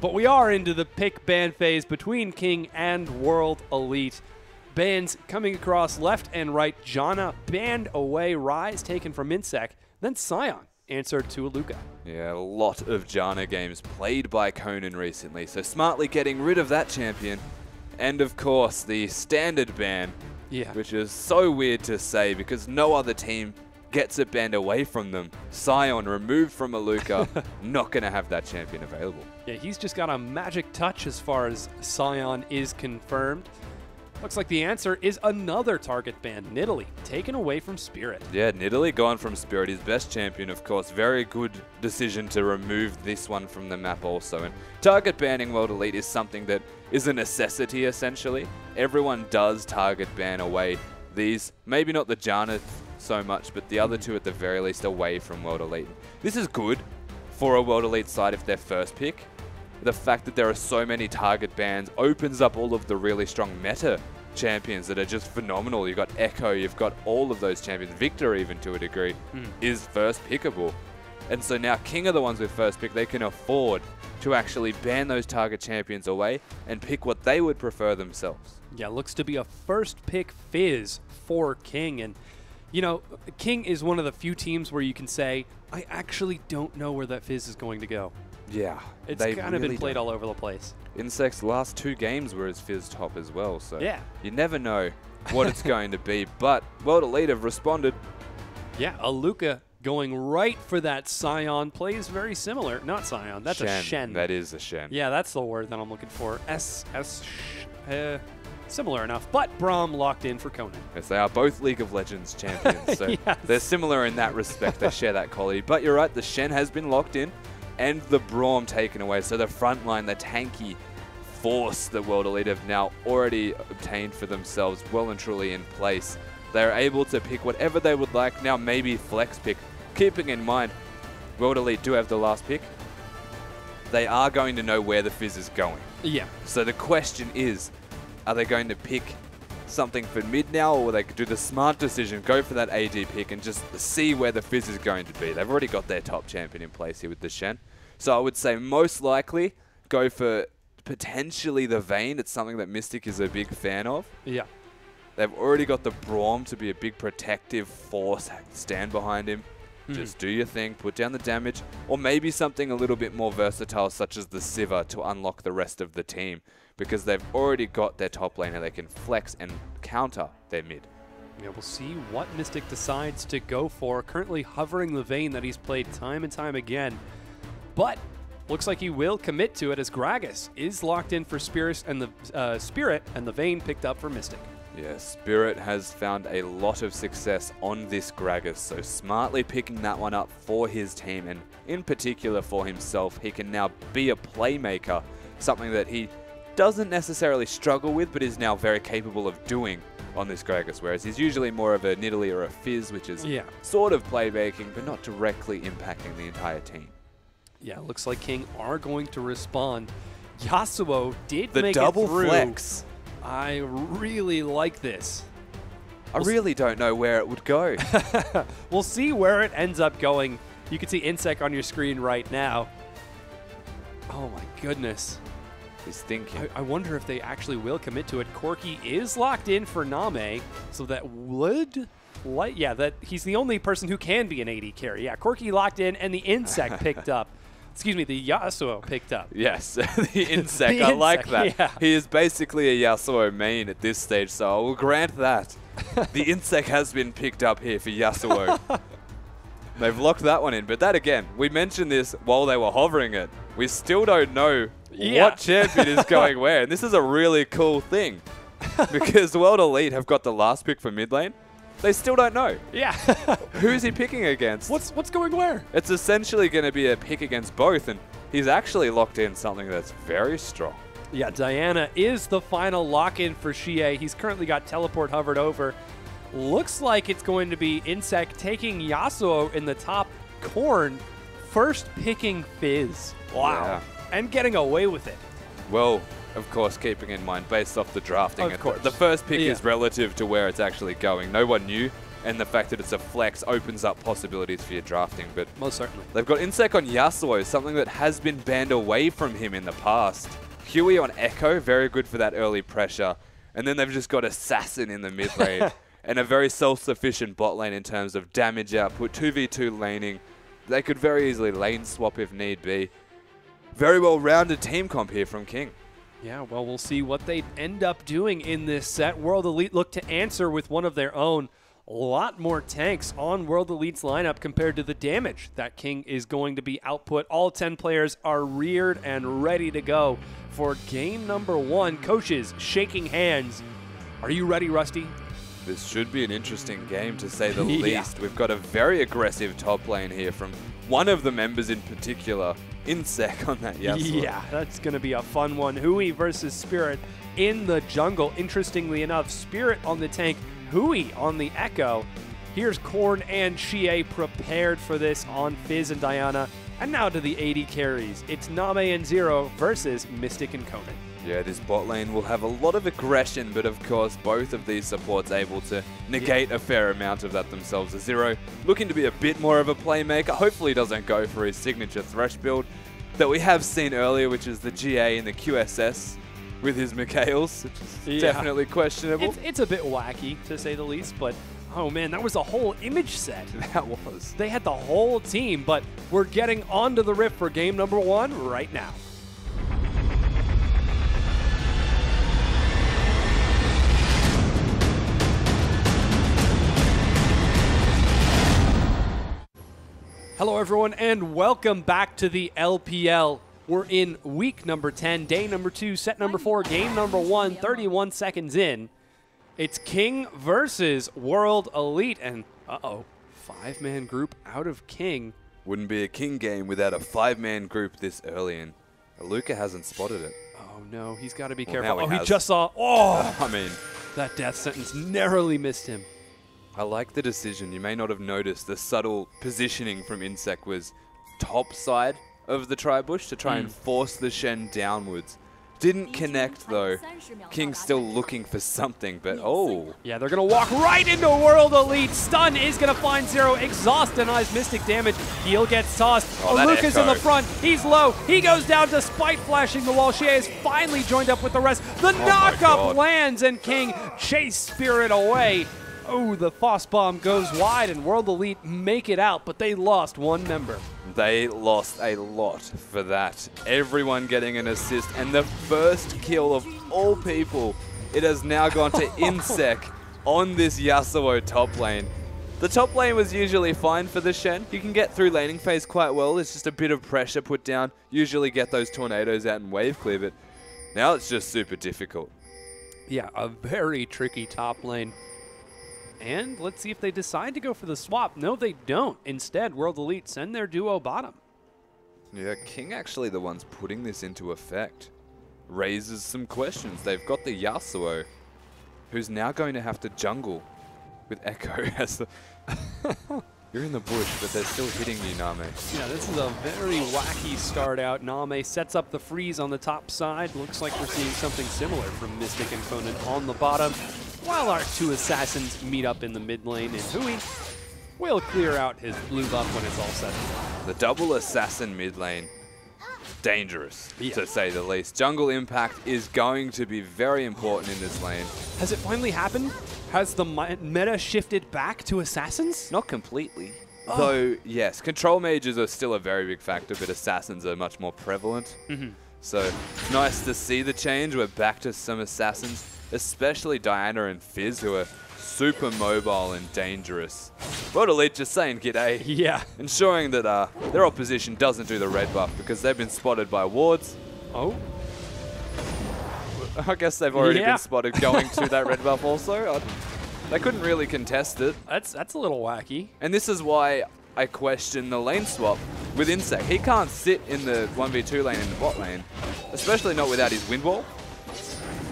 But we are into the pick ban phase between King and World Elite. Bans coming across left and right. Janna banned away. Rise taken from Insec. Then Sion answered to Aluka. Yeah, a lot of Janna games played by Conan recently, so smartly getting rid of that champion. And of course, the standard ban, which is so weird to say because no other team gets it banned away from them. Sion removed from Aluka, not going to have that champion available. Yeah, he's just got a magic touch as far as Sion is confirmed. Looks like the answer is another target ban, Nidalee, taken away from Spirit. Yeah, Nidalee gone from Spirit, his best champion, of course. Very good decision to remove this one from the map also. And target banning World Elite is something that is a necessity, essentially. Everyone does target ban away these, maybe not the Janna so much, but the other two at the very least away from World Elite. This is good for a World Elite side if they're first pick. The fact that there are so many target bans opens up all of the really strong meta champions that are just phenomenal. You've got Echo, you've got all of those champions. Victor, even to a degree, is first pickable. And so now King are the ones with first pick. They can afford to actually ban those target champions away and pick what they would prefer themselves. Yeah, looks to be a first pick Fizz for King. And, you know, King is one of the few teams where you can say, I actually don't know where that Fizz is going to go. Yeah. It's kind of been played all over the place. Insect's last 2 games were his Fizz top as well, so you never know what it's going to be. But World Elite have responded. Yeah, Aluka going right for that Sion plays very similar. Not Sion, that's a Shen. That is a Shen. Yeah, that's the word that I'm looking for. Similar enough, but Braum locked in for Conan. Yes, they are both League of Legends champions, so they're similar in that respect. They share that quality. But you're right, the Shen has been locked in and the Braum taken away. So the front line, the tanky force that World Elite have now already obtained for themselves, well and truly in place. They're able to pick whatever they would like, now maybe flex pick. Keeping in mind, World Elite do have the last pick. They are going to know where the Fizz is going. Yeah. So the question is, are they going to pick something for mid now, or will they do the smart decision, go for that AD pick and just see where the Fizz is going to be? They've already got their top champion in place here with the Shen. So I would say most likely go for potentially the Vayne. It's something that Mystic is a big fan of. Yeah. They've already got the Braum to be a big protective force, stand behind him. Just do your thing, put down the damage, or maybe something a little bit more versatile such as the Sivir to unlock the rest of the team, because they've already got their top laner. They can flex and counter their mid. Yeah, we'll see what Mystic decides to go for. Currently hovering the Vayne that he's played time and time again, but looks like he will commit to it as Gragas is locked in for Spirit and the Vayne picked up for Mystic. Yeah, Spirit has found a lot of success on this Gragas, so smartly picking that one up for his team, and in particular for himself. He can now be a playmaker, something that he doesn't necessarily struggle with, but is now very capable of doing on this Gragas, whereas he's usually more of a Nidalee or a Fizz, which is sort of playmaking, but not directly impacting the entire team. Yeah, looks like King are going to respond. Yasuo did make make it through. The double flex. I really like this. I really don't know where it would go. We'll see where it ends up going. You can see Insec on your screen right now. Oh my goodness. He's thinking. I wonder if they actually will commit to it. Corki is locked in for Name, so that would... that he's the only person who can be an AD carry. Yeah, Corki locked in, and the Insec picked up. Excuse me, the Yasuo picked up. Yes, the Insec. I like that. Yeah. He is basically a Yasuo main at this stage, so I will grant that. The Insec has been picked up here for Yasuo. They've locked that one in, but that again, we mentioned this while they were hovering it. We still don't know what champion is going where, and this is a really cool thing. Because World Elite have got the last pick for mid lane. They still don't know. Yeah. Who's he picking against? What's going where? It's essentially going to be a pick against both, and he's actually locked in something that's very strong. Yeah, Diana is the final lock-in for Xie. He's currently got teleport hovered over. Looks like it's going to be Insec taking Yasuo in the top corn, first picking Fizz. Wow. Yeah. And getting away with it. Well, of course, keeping in mind, based off the drafting, of course. The first pick is relative to where it's actually going. No one knew and the fact that it's a flex opens up possibilities for your drafting. But most certainly. They've got Insec on Yasuo, something that has been banned away from him in the past. Huey on Echo, very good for that early pressure. And then they've just got Assassin in the mid lane. And a very self-sufficient bot lane in terms of damage output, 2v2 laning. They could very easily lane swap if need be. Very well-rounded team comp here from King. Yeah, well, we'll see what they end up doing in this set. World Elite look to answer with one of their own. A lot more tanks on World Elite's lineup compared to the damage that King is going to be output. All 10 players are reared and ready to go for game number 1. Coaches shaking hands. Are you ready, Rusty? This should be an interesting game, to say the least. We've got a very aggressive top lane here from one of the members in particular, Insec on that Yasuo. Yeah, that's going to be a fun one. Hui versus Spirit in the jungle. Interestingly enough, Spirit on the tank, Hui on the Echo. Here's Korn and Xie prepared for this on Fizz and Diana. And now to the AD carries. It's Name and Zero versus Mystic and Conan. Yeah, this bot lane will have a lot of aggression, but of course both of these supports able to negate a fair amount of that themselves. Zero looking to be a bit more of a playmaker. Hopefully doesn't go for his signature Thresh build that we have seen earlier, which is the GA and the QSS with his Mikhails, which is definitely questionable. It's a bit wacky, to say the least, but oh man, that was a whole image set. That was. They had the whole team, but we're getting onto the rift for game number 1 right now. Hello everyone and welcome back to the LPL. We're in week number 10, day number 2, set number 4, game number 1, 31 seconds in. It's King versus World Elite and, uh-oh, 5-man group out of King. Wouldn't be a King game without a 5-man group this early, and Luca hasn't spotted it. Oh no, he's got to be Well, careful. now He just saw, oh! I mean, that death sentence narrowly missed him. I like the decision. You may not have noticed the subtle positioning from Insec was top side of the tri-bush to try and force the Shen downwards. Didn't connect though. King's still looking for something, but oh. Yeah, they're going to walk right into World Elite. Stun is going to find Zero. Exhaust denies Mystic damage. Heal gets tossed. Luca's in the front. He's low. He goes down despite flashing the wall. Xie has finally joined up with the rest. The knock-up lands and King chase Spirit away. Oh, the Foss Bomb goes wide and World Elite make it out, but they lost one member. They lost a lot for that. Everyone getting an assist, and the first kill of all people. It has now gone to Insec on this Yasuo top lane. The top lane was usually fine for the Shen. You can get through laning phase quite well. It's just a bit of pressure put down. Usually get those tornadoes out and wave clear, but now it's just super difficult. Yeah, a very tricky top lane. And let's see if they decide to go for the swap. No, they don't. Instead, World Elite send their duo bottom. Yeah, King actually the ones putting this into effect. Raises some questions. They've got the Yasuo, who's now going to have to jungle with Echo as the... You're in the bush, but they're still hitting you, Name. Yeah, this is a very wacky start out. Name sets up the freeze on the top side. Looks like we're seeing something similar from Mystic and Conan on the bottom, while our 2 assassins meet up in the mid lane, and Hui will clear out his blue buff when it's all said and done. The double assassin mid lane, dangerous, to say the least. Jungle impact is going to be very important in this lane. Has it finally happened? Has the meta shifted back to assassins? Not completely. Though, yes, control mages are still a very big factor, but assassins are much more prevalent. So, nice to see the change. We're back to some assassins, especially Diana and Fizz, who are super mobile and dangerous. World Elite just saying g'day. Yeah. Ensuring that their opposition doesn't do the red buff because they've been spotted by wards. Oh. I guess they've already been spotted going to that red buff also. They couldn't really contest it. That's a little wacky. And this is why I question the lane swap with Insec. He can't sit in the 1v2 lane in the bot lane, especially not without his wind wall,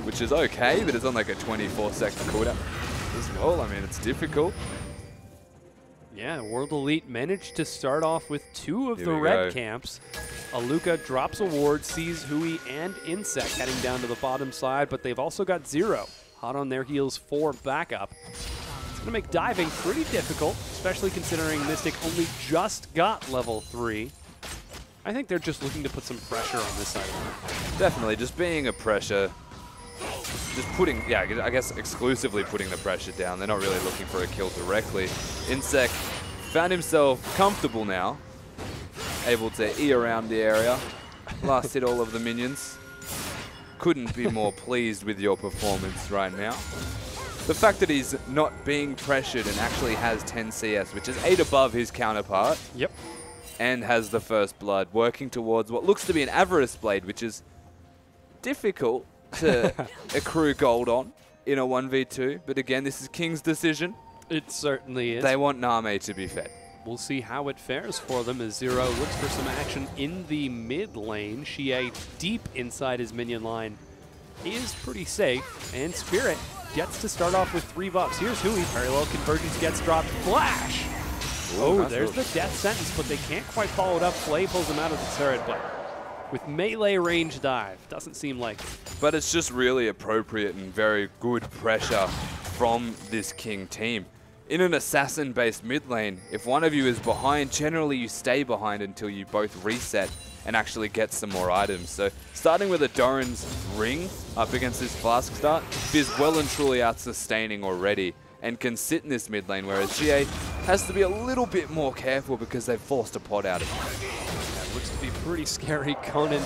which is okay, but it's on like a 24-second cooldown as well. I mean, it's difficult. Yeah, World Elite managed to start off with 2 of the red camps. Luca drops a ward, sees Hui and Insec heading down to the bottom side, but they've also got Zero hot on their heels for backup. It's Gonna make diving pretty difficult, especially considering Mystic only just got level 3. I think they're just looking to put some pressure on this side of the map. Definitely, just being a pressure, just putting, yeah, I guess exclusively putting the pressure down. They're not really looking for a kill directly. Insec found himself comfortable now, able to E around the area, last hit all of the minions. Couldn't be more pleased with your performance right now. The fact that he's not being pressured and actually has 10 CS, which is 8 above his counterpart. Yep. And has the first blood, working towards what looks to be an Avarice Blade, which is difficult to accrue gold on in a 1v2. But again, this is King's decision. It certainly is. They want Name to be fed. We'll see how it fares for them as Zero looks for some action in the mid lane. Xie deep inside his minion line is pretty safe, and Spirit gets to start off with 3 buffs. Here's Hui, parallel convergence gets dropped. Flash! Oh, there's the death sentence, but they can't quite follow it up. Flay pulls him out of the turret, but with melee range dive, doesn't seem like it. But it's just really appropriate and very good pressure from this King team. In an assassin-based mid lane, if one of you is behind, generally you stay behind until you both reset and actually get some more items. So starting with a Doran's ring up against this Flask start is well and truly out-sustaining already and can sit in this mid lane, whereas Xie has to be a little bit more careful because they've forced a pot out of him. That looks to be pretty scary. Conan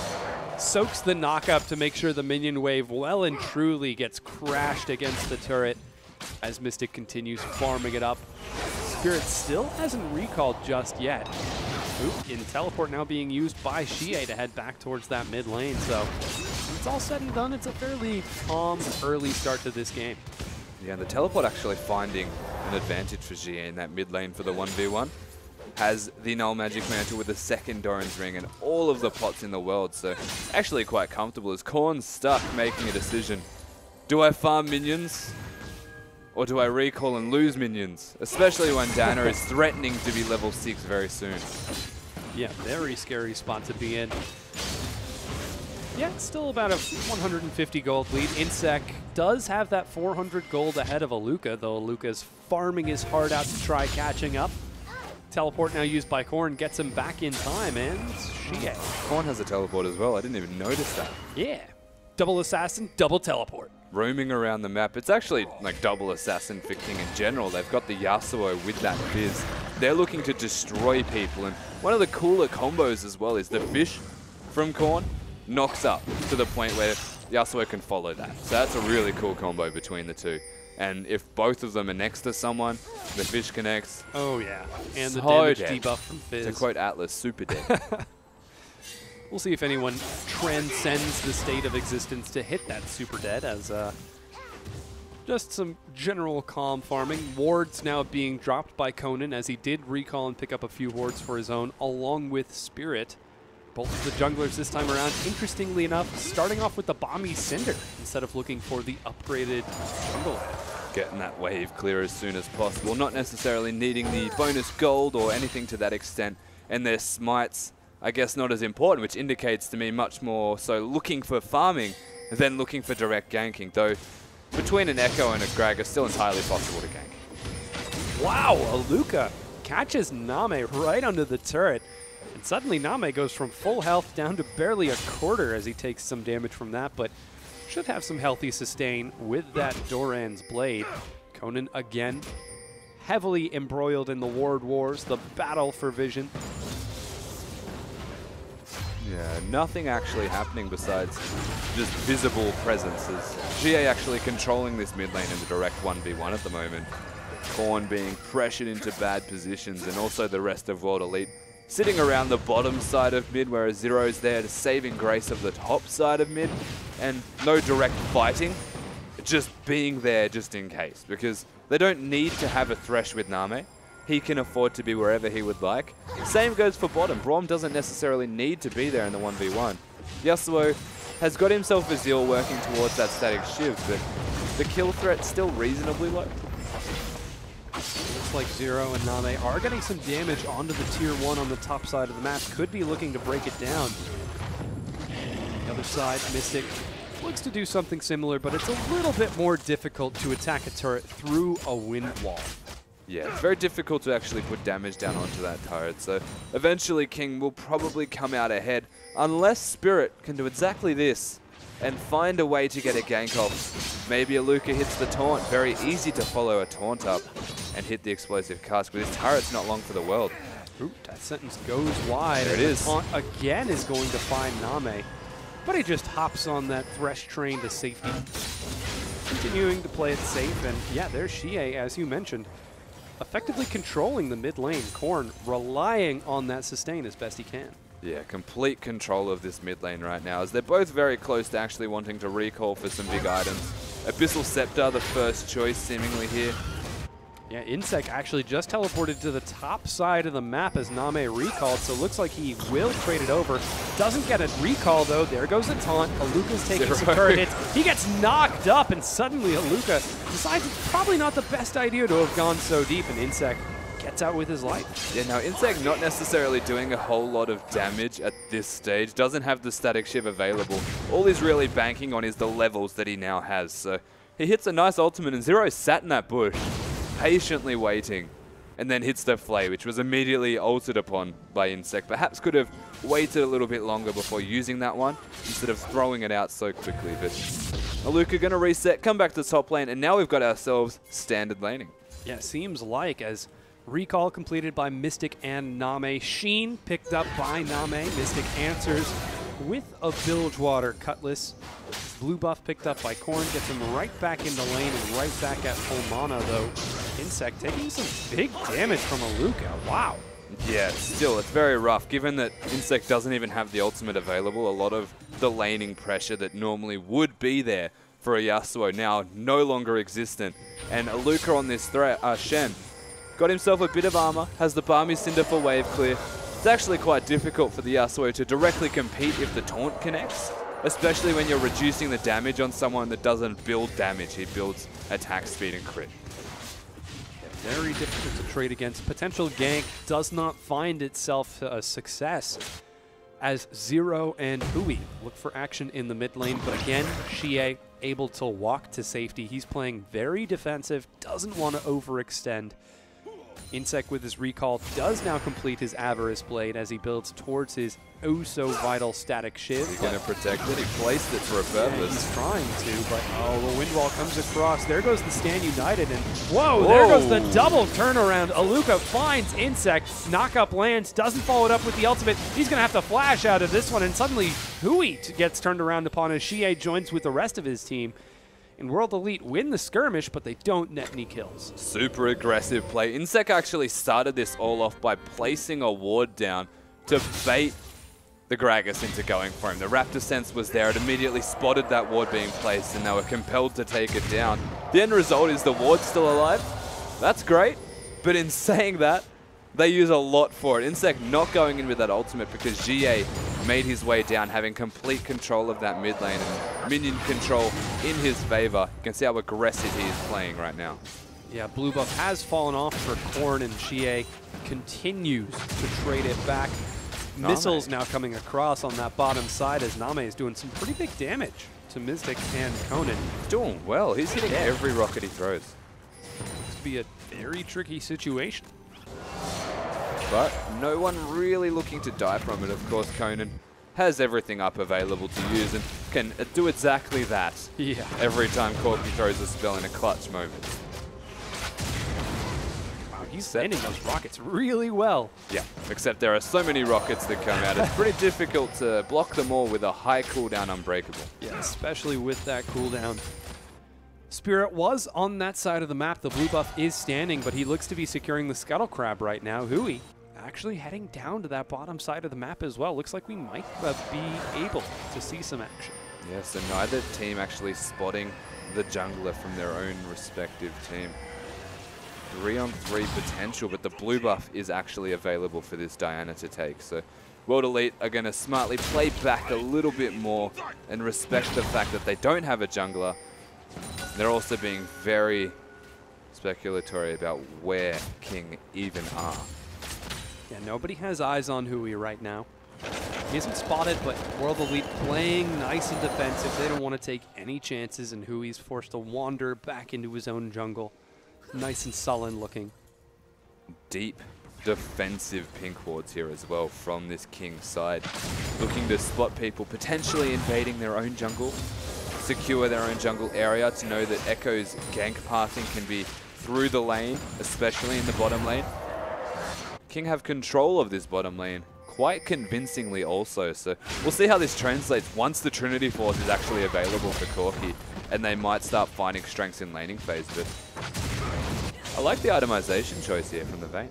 soaks the knock-up to make sure the minion wave well and truly gets crashed against the turret as Mystic continues farming it up. Spirit still hasn't recalled just yet. Oop, in teleport now being used by Xie to head back towards that mid lane, so when it's all said and done, it's a fairly calm early start to this game. Yeah, and the teleport actually finding an advantage for Xie in that mid lane for the 1v1. Has the Null Magic Mantle with the second Doran's Ring and all of the pots in the world, so actually quite comfortable as Korn's stuck making a decision. Do I farm minions? Or do I recall and lose minions? Especially when Dana is threatening to be level 6 very soon. Yeah, very scary spot to be in. Yeah, it's still about a 150 gold lead. Insec does have that 400 gold ahead of Aluka, though Aluka's farming his heart out to try catching up. Teleport now used by Korn gets him back in time, and Xie. Korn has a teleport as well. I didn't even notice that. Yeah. Double assassin, double teleport. Roaming around the map. It's actually like double assassin for King in general. They've got the Yasuo with that Fizz. They're looking to destroy people, and one of the cooler combos as well is the fish from Korn knocks up to the point where Yasuo can follow that. So that's a really cool combo between the two. And if both of them are next to someone, the fish connects. Oh yeah, and the so damage dead. debuff from Fizz. To quote Atlas, super dead. We'll see if anyone transcends the state of existence to hit that super dead as just some general calm farming. Wards now being dropped by Conan as he did recall and pick up a few wards for his own along with Spirit. Both of the junglers this time around, interestingly enough, starting off with the Bomby Cinder instead of looking for the upgraded jungle. Getting that wave clear as soon as possible, not necessarily needing the bonus gold or anything to that extent, and their smites, I guess, not as important, which indicates to me much more so looking for farming than looking for direct ganking, though between an Echo and a Greg it's still entirely possible to gank. Wow, Aluka catches Name right under the turret, and suddenly Name goes from full health down to barely a quarter as he takes some damage from that, but should have some healthy sustain with that Doran's Blade. Conan again heavily embroiled in the ward wars, the battle for vision. Yeah, nothing actually happening besides just visible presences. GA actually controlling this mid lane in the direct 1v1 at the moment. Korn being pressured into bad positions, and also the rest of World Elite sitting around the bottom side of mid, whereas Zero's there to saving grace of the top side of mid, and no direct fighting, just being there just in case, because they don't need to have a Thresh with Name. He can afford to be wherever he would like. Same goes for bottom. Braum doesn't necessarily need to be there in the 1v1. Yasuo has got himself a Zeal working towards that static Shiv, but the kill threat's still reasonably low. Looks like Zero and Name are getting some damage onto the tier 1 on the top side of the map. Could be looking to break it down. The other side, Mystic looks to do something similar, but it's a little bit more difficult to attack a turret through a wind wall. Yeah, it's very difficult to actually put damage down onto that turret, so eventually King will probably come out ahead, unless Spirit can do exactly this and find a way to get a gank off. Maybe Aluka hits the taunt. Very easy to follow a taunt up and hit the explosive cast, but his turret's not long for the world. Ooh, that sentence goes wide. There it is. The taunt again is going to find Name, but he just hops on that Thresh train to safety. Continuing to play it safe, and yeah, there's Xie, as you mentioned, effectively controlling the mid lane. Korn relying on that sustain as best he can. Yeah, complete control of this mid lane right now, as they're both very close to actually wanting to recall for some big items. Abyssal Scepter, the first choice seemingly here. Yeah, Insec actually just teleported to the top side of the map as Name recalled, so it looks like he will trade it over. Doesn't get a recall though. There goes the taunt. Aluka's taking some turret hits. He gets knocked up, and suddenly Aluka decides it's probably not the best idea to have gone so deep, and Insec gets out with his life. Yeah, now Insec not necessarily doing a whole lot of damage at this stage. Doesn't have the static shiv available. All he's really banking on is the levels that he now has. So he hits a nice ultimate, and Zero sat in that bush, patiently waiting, and then hits the Flay, which was immediately altered upon by Insec. Perhaps could have waited a little bit longer before using that one, instead of throwing it out so quickly. But Aluka gonna reset, come back to top lane, and now we've got ourselves standard laning. Yeah, seems like as recall completed by Mystic and Name. Sheen picked up by Name. Mystic answers with a Bilgewater Cutlass. Blue buff picked up by Korn gets him right back into lane and right back at full mana though. Insect taking some big damage from Aluka. Wow. Yeah, still, it's very rough. Given that Insect doesn't even have the ultimate available, a lot of the laning pressure that normally would be there for a Yasuo now no longer existent. And Aluka on this threat, Shen, got himself a bit of armor, has the Barmy Cinder for wave clear. It's actually quite difficult for the Yasuo to directly compete if the taunt connects, especially when you're reducing the damage on someone that doesn't build damage. He builds attack speed and crit. Very difficult to trade against. Potential gank does not find itself a success as Zero and Hui look for action in the mid lane, but again, Xie able to walk to safety. He's playing very defensive, doesn't want to overextend. Insec with his recall does now complete his Avarice Blade as he builds towards his oh-so-vital static shiv. He's going to protect it. He placed it for a purpose. Yeah, he's trying to, but oh, the wind wall comes across. There goes the Stand United, and whoa, there goes the double turnaround. Aluka finds Insec, knock-up lands, doesn't follow it up with the ultimate. He's going to have to flash out of this one, and suddenly Hui gets turned around upon as Xie joins with the rest of his team. And World Elite win the skirmish, but they don't net any kills. Super aggressive play. Insec actually started this all off by placing a ward down to bait the Gragas into going for him. The Raptor Sense was there. It immediately spotted that ward being placed, and they were compelled to take it down. The end result is the ward's still alive. That's great. But in saying that, they use a lot for it. Insec not going in with that ultimate because Xie made his way down, having complete control of that mid lane and minion control in his favor. You can see how aggressive he is playing right now. Yeah, blue buff has fallen off for Korn, and Xie continues to trade it back. Name. Missiles now coming across on that bottom side as Name is doing some pretty big damage to Mystic and Conan. Doing well. He's hitting every rocket he throws. This could be a very tricky situation. But no one really looking to die from it. Of course, Conan has everything up available to use and can do exactly that every time Corky throws a spell in a clutch moment. Wow, he's sending those rockets really well. Yeah, except there are so many rockets that come out. It's pretty difficult to block them all with a high cooldown Unbreakable. Yeah, especially with that cooldown. Spirit was on that side of the map. The blue buff is standing, but he looks to be securing the Scuttle Crab right now. Hui actually heading down to that bottom side of the map as well. Looks like we might be able to see some action. Yeah, so neither team actually spotting the jungler from their own respective team. 3-on-3 potential, but the blue buff is actually available for this Diana to take. So World Elite are going to smartly play back a little bit more and respect the fact that they don't have a jungler. They're also being very speculatory about where King even are. Yeah, nobody has eyes on Hui right now. He isn't spotted, but World Elite playing nice and defensive. They don't want to take any chances, and Hui's forced to wander back into his own jungle. Nice and sullen looking. Deep defensive pink wards here as well from this King side. Looking to spot people potentially invading their own jungle, secure their own jungle area, to know that Echo's gank pathing can be through the lane, especially in the bottom lane. King have control of this bottom lane quite convincingly also, so we'll see how this translates once the Trinity Force is actually available for Corki, and they might start finding strengths in laning phase. But I like the itemization choice here from the Vayne.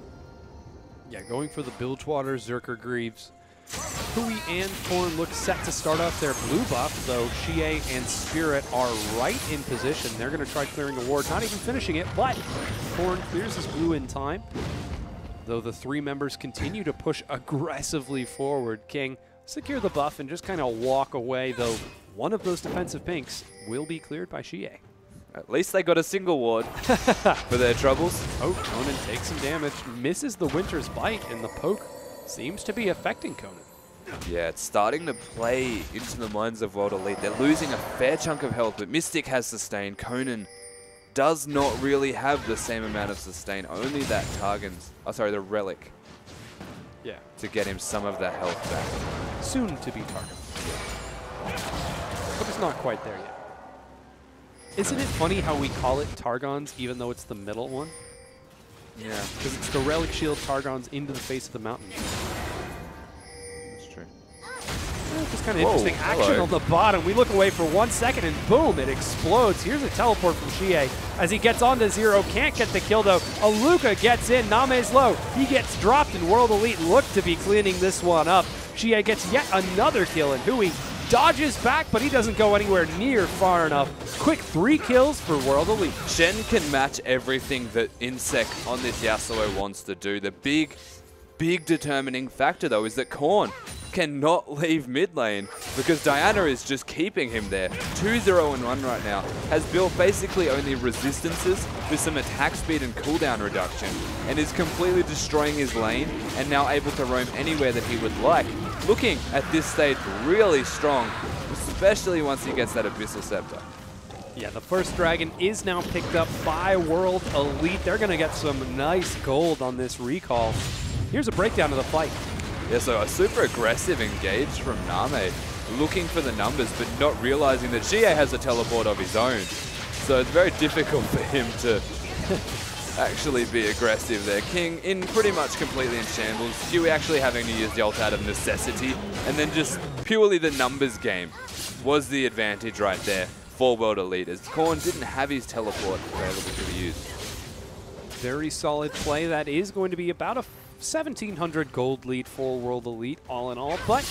Yeah, going for the Bilgewater, Zerker Greaves. Hui and Korn look set to start off their blue buff, though Xie and Spirit are right in position. They're going to try clearing a ward, not even finishing it, but Korn clears his blue in time. Though the three members continue to push aggressively forward, King secure the buff and just kind of walk away, though one of those defensive pinks will be cleared by Xie. At least they got a single ward for their troubles. Oh, Conan takes some damage, misses the Winter's Bite, and the poke seems to be affecting Conan. Yeah, it's starting to play into the minds of World Elite. They're losing a fair chunk of health, but Mystic has sustain. Conan does not really have the same amount of sustain, only that Targon's, oh sorry, the Relic. Yeah. To get him some of that health back. Soon to be Targon. But it's not quite there yet. Isn't it funny how we call it Targons even though it's the middle one? Yeah. Because it's the Relic Shield Targons into the face of the mountain. That's true. Just kind of interesting action on the bottom. We look away for 1 second and boom, it explodes. Here's a teleport from Xie as he gets onto zero. Can't get the kill though. Aluka gets in. Name's low. He gets dropped and World Elite look to be cleaning this one up. Xie gets yet another kill and Hui dodges back, but he doesn't go anywhere near far enough. Quick 3 kills for World Elite. Shen can match everything that Insec on this Yasuo wants to do. The big determining factor though is that Korn cannot leave mid lane because Diana is just keeping him there. 2-0-1 right now. Has built basically only resistances with some attack speed and cooldown reduction and is completely destroying his lane and now able to roam anywhere that he would like. Looking at this stage really strong, especially once he gets that Abyssal Scepter. Yeah, the first dragon is now picked up by World Elite. They're going to get some nice gold on this recall. Here's a breakdown of the fight. Yeah, so a super aggressive engage from Name, looking for the numbers, but not realizing that Xie has a teleport of his own. So it's very difficult for him to actually be aggressive there. King in pretty much completely in shambles. Huey actually having to use the ult out of necessity, and then just purely the numbers game was the advantage right there for World Elite, as Korn didn't have his teleport available to be used. Very solid play. That is going to be about a 1,700 gold lead for World Elite all in all, but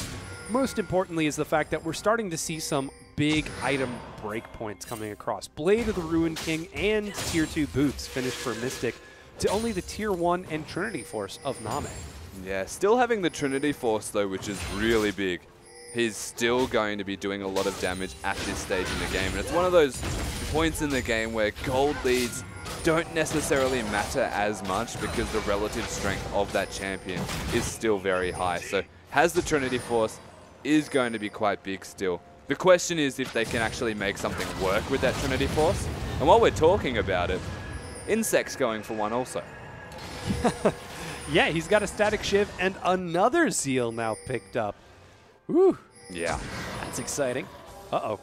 most importantly is the fact that we're starting to see some big item breakpoints coming across. Blade of the Ruined King and Tier 2 boots finished for Mystic to only the Tier 1 and Trinity Force of Name. Yeah, still having the Trinity Force though, which is really big. He's still going to be doing a lot of damage at this stage in the game, and it's one of those points in the game where gold leads don't necessarily matter as much because the relative strength of that champion is still very high. So has the Trinity Force is going to be quite big still. The question is if they can actually make something work with that Trinity Force. And while we're talking about it, Insect's going for one also. Yeah, he's got a Static Shiv and another Zeal now picked up. Woo! Yeah. That's exciting. Uh-oh.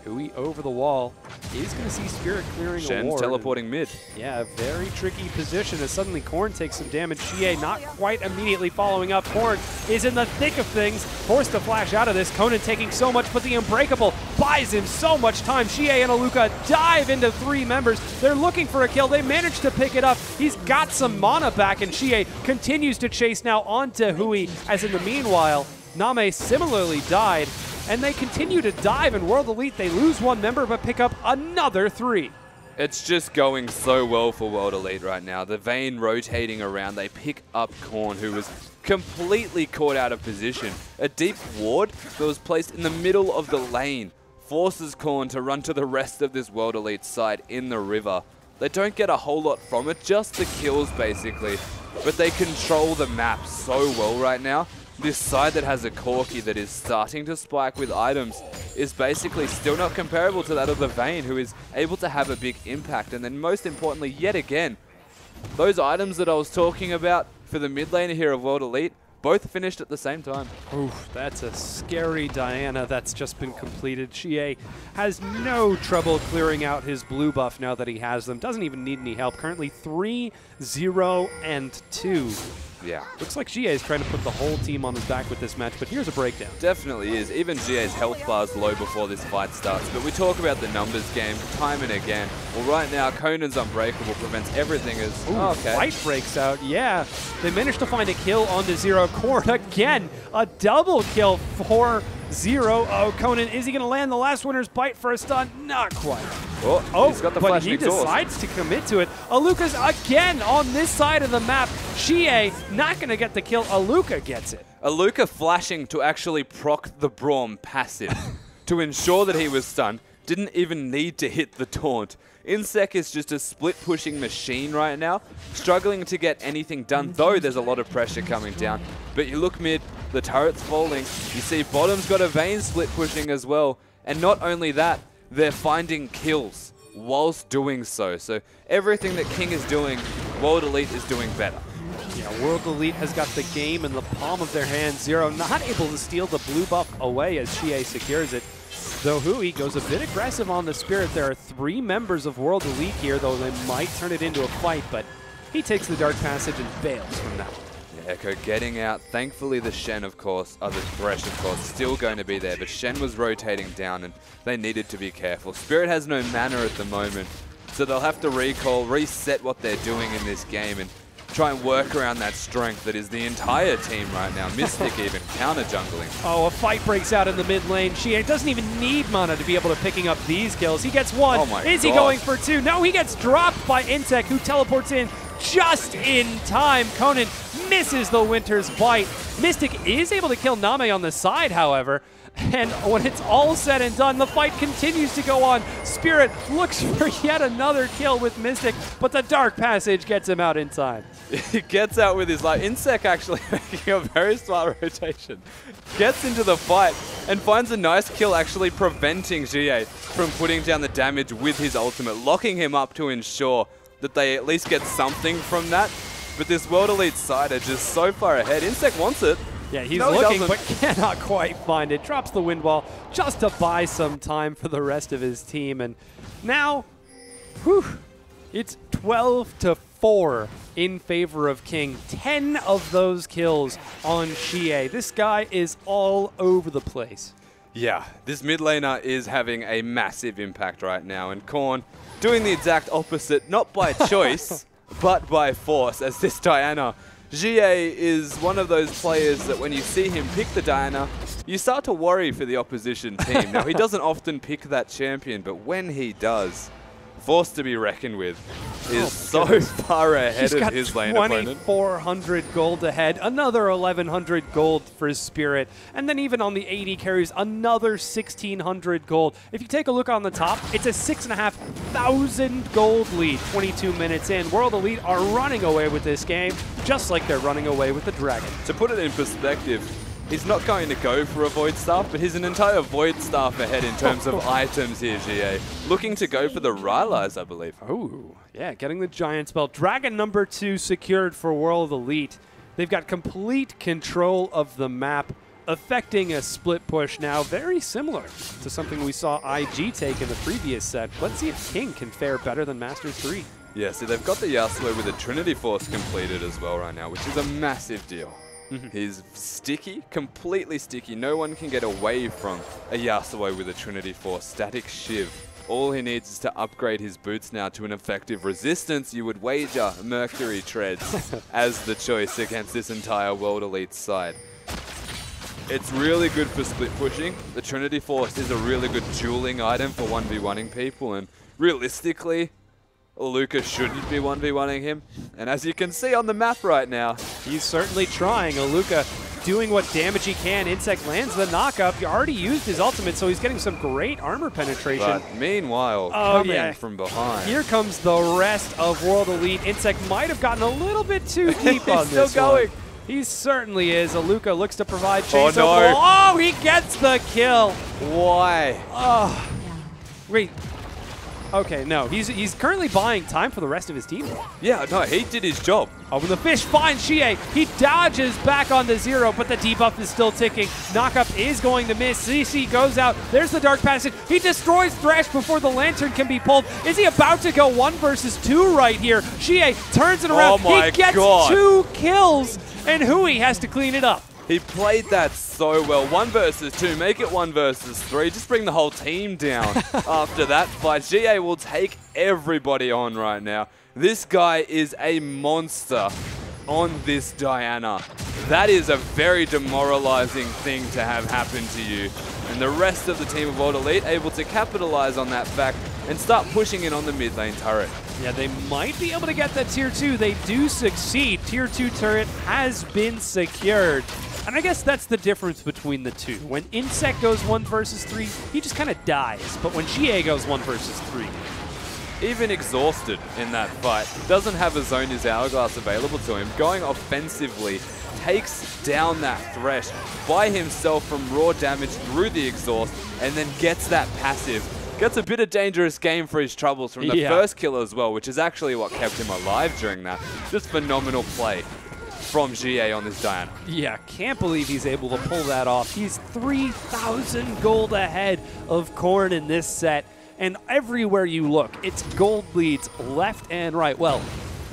Hui over the wall is going to see Spirit clearing a Shen's ward. teleporting mid. Yeah, a very tricky position as suddenly Korn takes some damage. Xie not quite immediately following up. Korn is in the thick of things, forced to flash out of this. Conan taking so much, but the Unbreakable buys him so much time. Xie and Aluka dive into 3 members. They're looking for a kill. They manage to pick it up. He's got some mana back, and Xie continues to chase now onto Hui, as in the meanwhile, Name similarly died. And they continue to dive in World Elite. They lose 1 member, but pick up another 3. It's just going so well for World Elite right now. The Vayne rotating around. They pick up Korn, who was completely caught out of position. A deep ward that was placed in the middle of the lane forces Korn to run to the rest of this World Elite side in the river. They don't get a whole lot from it, just the kills basically. But they control the map so well right now. this side that has a Corki that is starting to spike with items is basically still not comparable to that of the Vayne, who is able to have a big impact. And then most importantly, yet again, those items that I was talking about for the mid laner here of World Elite, both finished at the same time. Oof, that's a scary Diana that's just been completed. Xie has no trouble clearing out his blue buff now that he has them. Doesn't even need any help. Currently 3, 0, and 2. Yeah. Looks like Xie is trying to put the whole team on his back with this match, but here's a breakdown. Definitely is. Even Xie's health bar is low before this fight starts, but we talk about the numbers game time and again. Well, right now, Conan's Unbreakable prevents everything as... Ooh, okay. Fight breaks out, yeah. They managed to find a kill onto Zero. Corn again, a double kill for Zero. Oh, Conan, is he going to land the last winner's bite for a stun? Not quite. Oh, he's got the but flash he exhaust. decides to commit to it. Aluka's again on this side of the map. Xie not going to get the kill. Aluka gets it. Aluka flashing to actually proc the Braum passive to ensure that he was stunned. Didn't even need to hit the taunt. Insec is just a split-pushing machine right now, struggling to get anything done, though there's a lot of pressure coming down. But you look mid, the turret's falling. You see bottom's got a Vayne split-pushing as well. And not only that, they're finding kills whilst doing so. So everything that King is doing, World Elite is doing better. Yeah, World Elite has got the game in the palm of their hand. Zero not able to steal the blue buff away as Xie secures it. Though Hui goes a bit aggressive on the Spirit. There are 3 members of World Elite here, though they might turn it into a fight, but he takes the Dark Passage and bails from that one. Echo getting out. Thankfully the Shen, of course, the Thresh, of course, still going to be there, but Shen was rotating down and they needed to be careful. Spirit has no mana at the moment, so they'll have to recall, reset what they're doing in this game and try and work around that strength that is the entire team right now. Mystic even counter jungling. Oh, a fight breaks out in the mid lane. Xie doesn't even need mana to be able to picking up these kills. He gets 1. Oh my Is he God. going for 2? No, he gets dropped by Insec, who teleports in just in time. Conan misses the Winter's Bite. Mystic is able to kill Name on the side, however. And when it's all said and done, the fight continues to go on. Spirit looks for yet another kill with Mystic, but the Dark Passage gets him out in time. He gets out with his life. Insec actually making a very smart rotation. Gets into the fight and finds a nice kill, actually preventing Xie from putting down the damage with his ultimate, locking him up to ensure that they at least get something from that. But this World Elite side are just so far ahead. Insec wants it. Yeah, he's No, looking, he but cannot quite find it. Drops the wind wall just to buy some time for the rest of his team. And now, whew, it's 12-4 in favor of King. 10 of those kills on Xie. This guy is all over the place. Yeah, this mid laner is having a massive impact right now, and Korn doing the exact opposite, not by choice, but by force, as this Diana. Xie is one of those players that when you see him pick the Diana, you start to worry for the opposition team. Now, he doesn't often pick that champion, but when he does, force to be reckoned with, is so far ahead of his lane opponent. 2,400 gold ahead, another 1,100 gold for his Spirit, and then even on the 80 carries, another 1,600 gold. If you take a look on the top, it's a 6,500 gold lead 22 minutes in. World Elite are running away with this game, just like they're running away with the Dragon. To put it in perspective, he's not going to go for a Void Staff, but he's an entire Void Staff ahead in terms of items here, Xie. Looking to go for the Rylai's, I believe. Oh, yeah, getting the Giant Spell. Dragon number 2 secured for World Elite. They've got complete control of the map, affecting a split push now, very similar to something we saw IG take in the previous set. Let's see if King can fare better than Masters 3. Yeah, see, they've got the Yasuo with a Trinity Force completed as well right now, which is a massive deal. He's sticky, completely sticky. No one can get away from a Yasuo with a Trinity Force. Static Shiv. All he needs is to upgrade his boots now to an effective resistance. You would wager Mercury Treads as the choice against this entire World Elite side. It's really good for split pushing. The Trinity Force is a really good dueling item for 1v1ing people, and realistically, Luka shouldn't be 1v1ing him. And as you can see on the map right now, he's certainly trying. Luka doing what damage he can. Insect lands the knockup. He already used his ultimate, so he's getting some great armor penetration. But meanwhile, coming from behind. Here comes the rest of World Elite. Insect might have gotten a little bit too deep on this still going. one. He certainly is. Aluka looks to provide chase. Oh, no. Oh, he gets the kill. Why? Oh, wait. Okay, no. He's currently buying time for the rest of his team. Yeah, no, he did his job. Oh, when the fish finds Xie, he dodges back onto 0, but the debuff is still ticking. Knockup is going to miss. CC goes out. There's the Dark Passage. He destroys Thresh before the Lantern can be pulled. Is he about to go 1 versus 2 right here? Xie turns it around. Oh my he gets God. 2 kills, and Hui has to clean it up. He played that so well. 1 versus 2, make it 1 versus 3. Just bring the whole team down after that fight. GA will take everybody on right now. This guy is a monster on this Diana. That is a very demoralizing thing to have happen to you. And the rest of the team of World Elite able to capitalize on that fact and start pushing in on the mid lane turret. Yeah, they might be able to get that tier 2. They do succeed. Tier 2 turret has been secured. And I guess that's the difference between the two. When Insect goes 1 versus 3, he just kind of dies. But when Xie goes 1 versus 3, even exhausted in that fight, doesn't have a Zhonya's Hourglass available to him, going offensively, takes down that Thresh by himself from raw damage through the exhaust, and then gets that passive. Gets a bit of dangerous game for his troubles from the first kill as well, which is actually what kept him alive during that. Just phenomenal play from GA on this Diana. Yeah, can't believe he's able to pull that off. He's 3,000 gold ahead of Korn in this set. And everywhere you look, it's gold leads left and right. Well,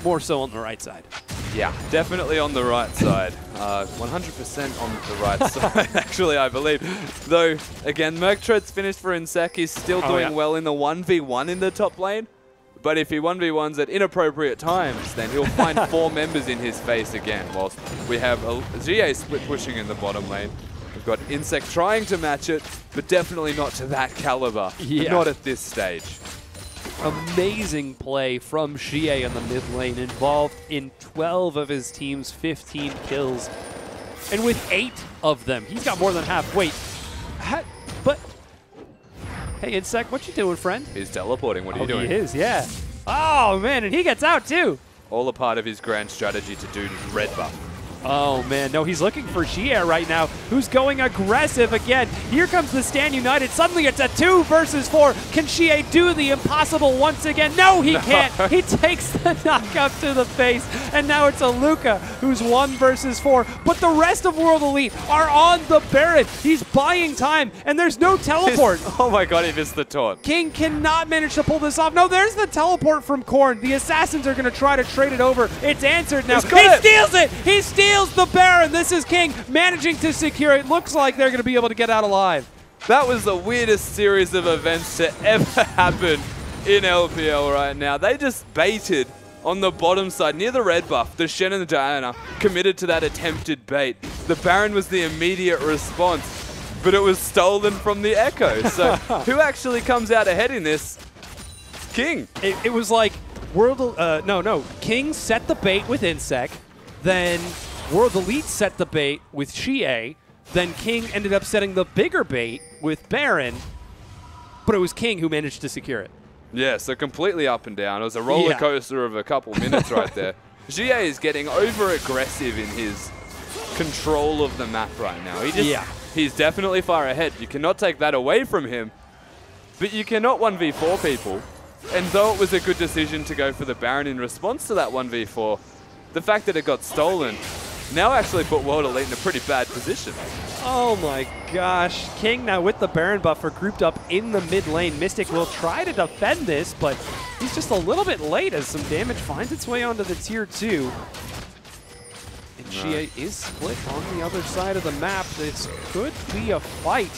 more so on the right side. Yeah, definitely on the right side. 100% on the right side, actually, I believe. Though, again, Merktread's finished for Insec. He's still doing well in the 1v1 in the top lane. But if he 1v1s at inappropriate times, then he'll find 4 members in his face again, whilst we have a GA split pushing in the bottom lane. We've got Insect trying to match it, but definitely not to that caliber. Yeah. Not at this stage. Amazing play from Xie in the mid lane, involved in 12 of his team's 15 kills. And with 8 of them, he's got more than half. Wait, but... Hey, Insect, what you doing, friend? He's teleporting. What are you doing? He is, yeah. Oh, man, and he gets out, too. All a part of his grand strategy to do red buff. Oh, man. No, he's looking for Xie right now, who's going aggressive again. Here comes the Stand United. Suddenly it's a 2 versus 4. Can Xie do the impossible once again? No, he can't. He takes the knockup to the face. And now it's Aluka, who's 1 versus 4. But the rest of World Elite are on the Baron. He's buying time, and there's no teleport. Oh my god, he missed the taunt. King cannot manage to pull this off. No, there's the teleport from Korn. The Assassins are going to try to trade it over. It's answered now. He steals it! He steals the Baron. This is King managing to secure it. Looks like they're going to be able to get out alive. That was the weirdest series of events to ever happen in LPL right now. They just baited on the bottom side near the red buff. The Shen and the Diana committed to that attempted bait. The Baron was the immediate response, but it was stolen from the Echo. So who actually comes out ahead in this? King. It was like King set the bait with Insec, then World Elite set the bait with Xie, then King ended up setting the bigger bait with Baron, but it was King who managed to secure it. Yeah, so completely up and down. It was a roller coaster of a couple minutes right there. Xie is getting over-aggressive in his control of the map right now. He's definitely far ahead. You cannot take that away from him, but you cannot 1v4 people. And though it was a good decision to go for the Baron in response to that 1v4, the fact that it got stolen now actually put World Elite in a pretty bad position. Oh my gosh. King now with the Baron buffer grouped up in the mid lane. Mystic will try to defend this, but he's just a little bit late as some damage finds its way onto the tier 2. And Xie is split on the other side of the map. This could be a fight.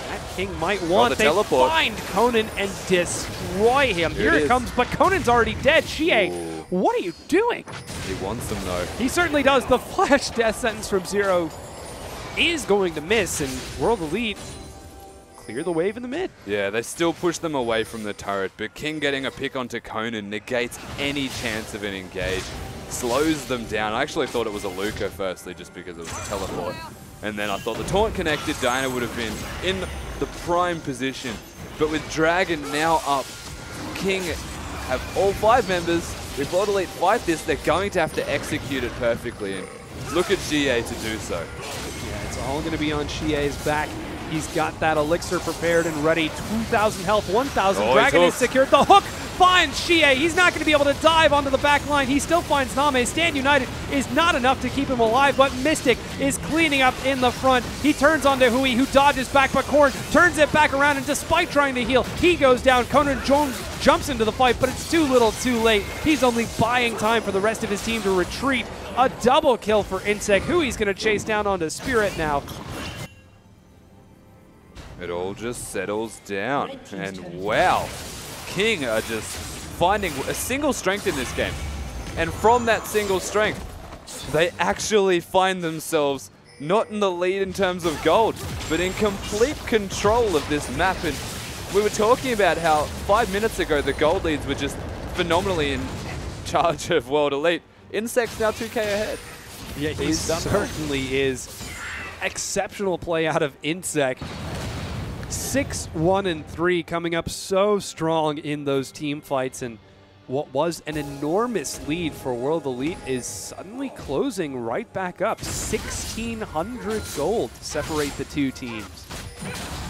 That King might want. They teleport. Find Conan and destroy him. Here it comes, but Conan's already dead. Xie, what are you doing? He wants him though. He certainly does. The flash death sentence from 0 is going to miss, and World Elite clear the wave in the mid. Yeah, they still push them away from the turret, but King getting a pick onto Conan negates any chance of an engage, slows them down. I actually thought it was Aluka firstly, just because it was a teleport. And then I thought the taunt connected, Diana would have been in the prime position. But with Dragon now up, King have all 5 members. If World Elite fight this, they're going to have to execute it perfectly. And look at GA to do so. Yeah, it's all going to be on Shie's back. He's got that elixir prepared and ready. 2,000 health, 1,000. Oh, Dragon is secured. The hook finds Shie. He's not going to be able to dive onto the back line. He still finds Name. Stand United is not enough to keep him alive, but Mystic is cleaning up in the front. He turns onto Hui, who dodges back, but Korn turns it back around, and despite trying to heal, he goes down. Conan Jones jumps into the fight, but it's too little too late. He's only buying time for the rest of his team to retreat. A double kill for Insect. Hui's going to chase down onto Spirit now. It all just settles down. And wow, King are just finding a single strength in this game. And from that single strength, they actually find themselves not in the lead in terms of gold, but in complete control of this map. And we were talking about how 5 minutes ago the gold leads were just phenomenally in charge of World Elite. Insect's now 2K ahead. Yeah, he certainly is. Exceptional play out of Insect. 6-1-3 coming up so strong in those team fights, and what was an enormous lead for World Elite is suddenly closing right back up. 1,600 gold to separate the two teams.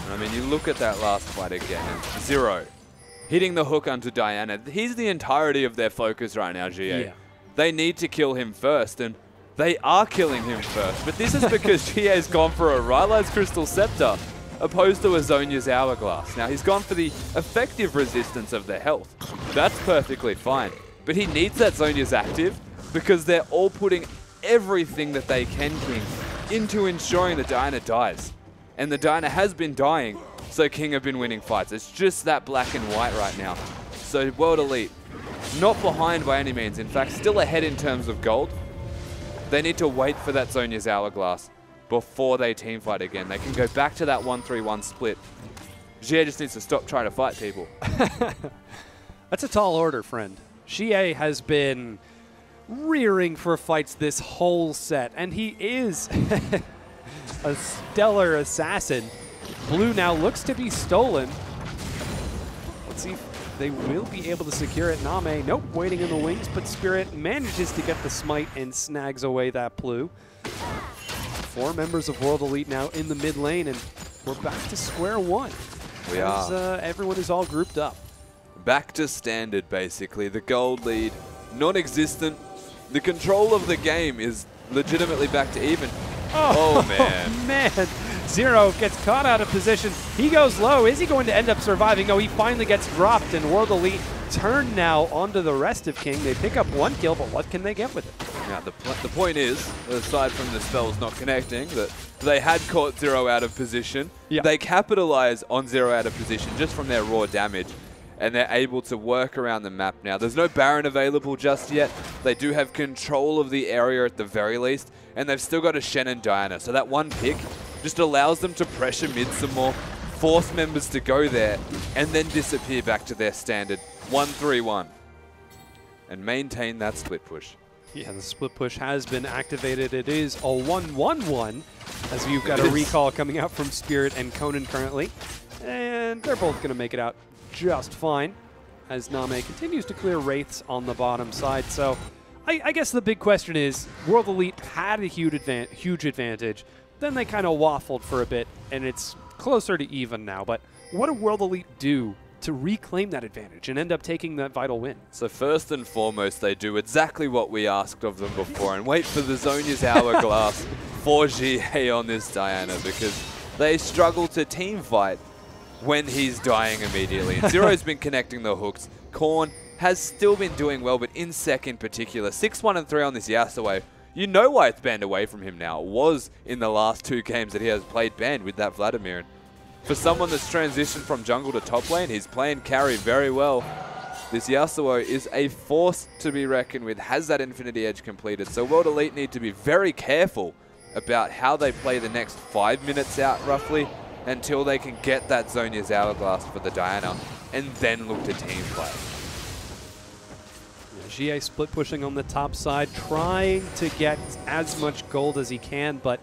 I mean, you look at that last fight again, and Zero hitting the hook onto Diana. He's the entirety of their focus right now, GA. Yeah. They need to kill him first, and they are killing him first. But this is because GA's gone for a Ryla's Crystal Scepter opposed to a Zhonya's Hourglass. Now, he's gone for the effective resistance of their health. That's perfectly fine. But he needs that Zhonya's active because they're all putting everything that they can, King, into ensuring that Diana dies. And the Diana has been dying, so King have been winning fights. It's just that black and white right now. So World Elite, not behind by any means. In fact, still ahead in terms of gold. They need to wait for that Zhonya's Hourglass before they teamfight again. They can go back to that 1-3-1 split. Xie just needs to stop trying to fight people. That's a tall order, friend. Xie has been rearing for fights this whole set, and he is a stellar assassin. Blue now looks to be stolen. Let's see if they will be able to secure it. Name, nope, waiting in the wings, but Spirit manages to get the smite and snags away that blue. 4 members of World Elite now in the mid lane, and we're back to square one. We are. Everyone is all grouped up. Back to standard, basically. The gold lead, non-existent. The control of the game is legitimately back to even. Oh man. Man. Zero gets caught out of position. He goes low. Is he going to end up surviving? No, he finally gets dropped, and World Elite turn now onto the rest of King. They pick up 1 kill, but what can they get with it? Now, the point is, aside from the spells not connecting, that they had caught Zero out of position. Yeah. They capitalize on Zero out of position just from their raw damage, and they're able to work around the map now. There's no Baron available just yet. They do have control of the area at the very least, and they've still got a Shen and Diana. So that one pick just allows them to pressure mid some more, force members to go there, and then disappear back to their standard 1-3-1 and maintain that split push. Yeah, the split push has been activated. It is a 1-1-1, as you've got a recall coming out from Spirit and Conan currently. And they're both going to make it out just fine, as Name continues to clear Wraiths on the bottom side. So I guess the big question is, World Elite had a huge advantage. Then they kind of waffled for a bit, and it's closer to even now. But what do World Elite do to reclaim that advantage and end up taking that vital win? So first and foremost, they do exactly what we asked of them before and wait for the Zhonya's Hourglass for GA on this Diana, because they struggle to team fight when he's dying immediately. And Zero's been connecting the hooks. Korn has still been doing well, but Insect in particular, 6-1-3 on this Yasuo. You know why it's banned away from him now. It was in the last 2 games that he has played banned with that Vladimir. And for someone that's transitioned from jungle to top lane, he's playing carry very well. This Yasuo is a force to be reckoned with, has that Infinity Edge completed. So World Elite need to be very careful about how they play the next 5 minutes out, roughly, until they can get that Zhonya's Hourglass for the Diana, and then look to team play. GA split pushing on the top side, trying to get as much gold as he can, but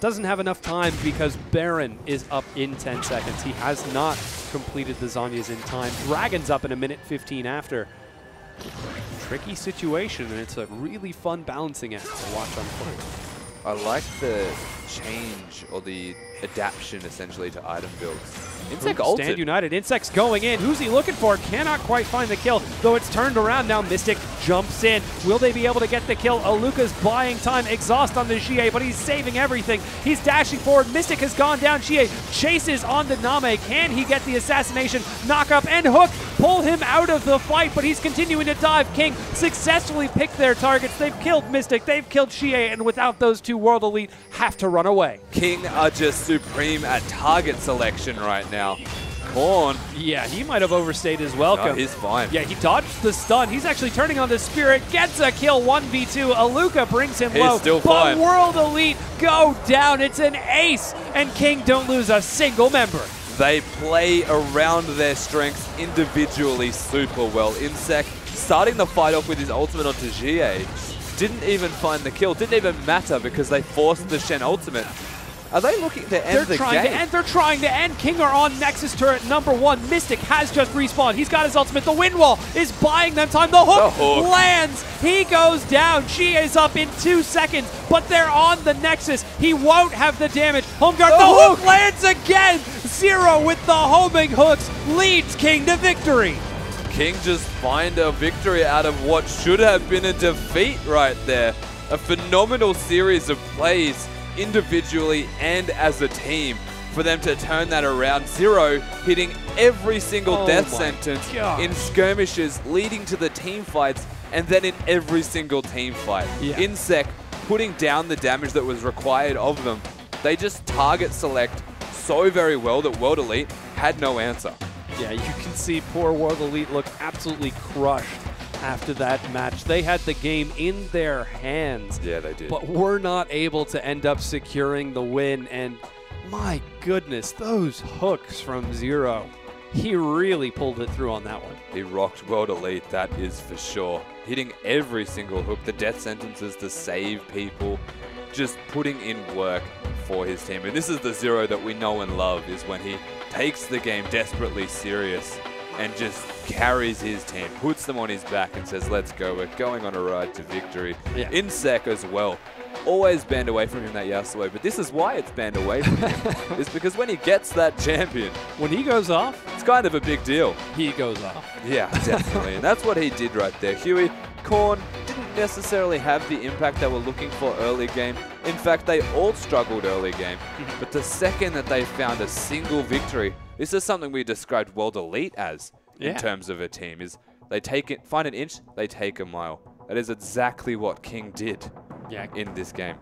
doesn't have enough time because Baron is up in 10 seconds. He has not completed the Zhonya's in time. Dragon's up in 1:15 after. Tricky situation, and it's a really fun balancing act to watch unfold. I like the change or the adaptation essentially to item builds. Insect ulted. Stand United. Insect's going in. Who's he looking for? Cannot quite find the kill, though it's turned around now. Mystic jumps in. Will they be able to get the kill? Aluka's buying time. Exhaust on the Xie, but he's saving everything. He's dashing forward. Mystic has gone down. Xie chases on the Name. Can he get the assassination? Knock up and hook. Pull him out of the fight, but he's continuing to dive. King successfully picked their targets. They've killed Mystic. They've killed Xie, and without those two, World Elite have to run away. King are just supreme at target selection right now. Corn. Yeah, he might have overstayed his welcome. No, he's fine. Yeah, he dodged the stun. He's actually turning on the Spirit, gets a kill, 1v2. Aluka brings him low. He's still but fine. World Elite go down. It's an ace, and King don't lose a single member. They play around their strengths individually super well. Insect starting the fight off with his ultimate onto Xie. Didn't even find the kill. Didn't even matter because they forced the Shen ultimate. Are they looking to end the game? They're trying to end. King are on Nexus turret number 1. Mystic has just respawned. He's got his ultimate. The wind wall is buying them time. The hook lands. He goes down. Xie is up in 2 seconds, but they're on the Nexus. He won't have the damage. Homeguard, the hook lands again. Zero with the homing hooks leads King to victory. King just find a victory out of what should have been a defeat right there. A phenomenal series of plays individually and as a team for them to turn that around. Zero hitting every single death sentence in skirmishes leading to the team fights, and then in every single team fight. Insect putting down the damage that was required of them. They just target select so very well that World Elite had no answer. Yeah, you can see poor World Elite look absolutely crushed after that match. They had the game in their hands. Yeah, they did. But were not able to end up securing the win. And my goodness, those hooks from Zero. He really pulled it through on that one. He rocked World Elite, that is for sure. Hitting every single hook, the death sentences to save people, just putting in work for his team. And this is the Zero that we know and love, is when he takes the game desperately serious and just carries his team, puts them on his back and says, let's go, we're going on a ride to victory. Insect as well. Always banned away from him, that Yasuo, but this is why it's banned away from him. It's because when he gets that champion, when he goes off, it's kind of a big deal. He goes off. Yeah, definitely. And that's what he did right there. Huey, Korn didn't necessarily have the impact they were looking for early game. In fact, they all struggled early game. But the second that they found a single victory, this is something we described World Elite as in terms of a team, is they take it, find an inch, they take a mile. That is exactly what King did in this game.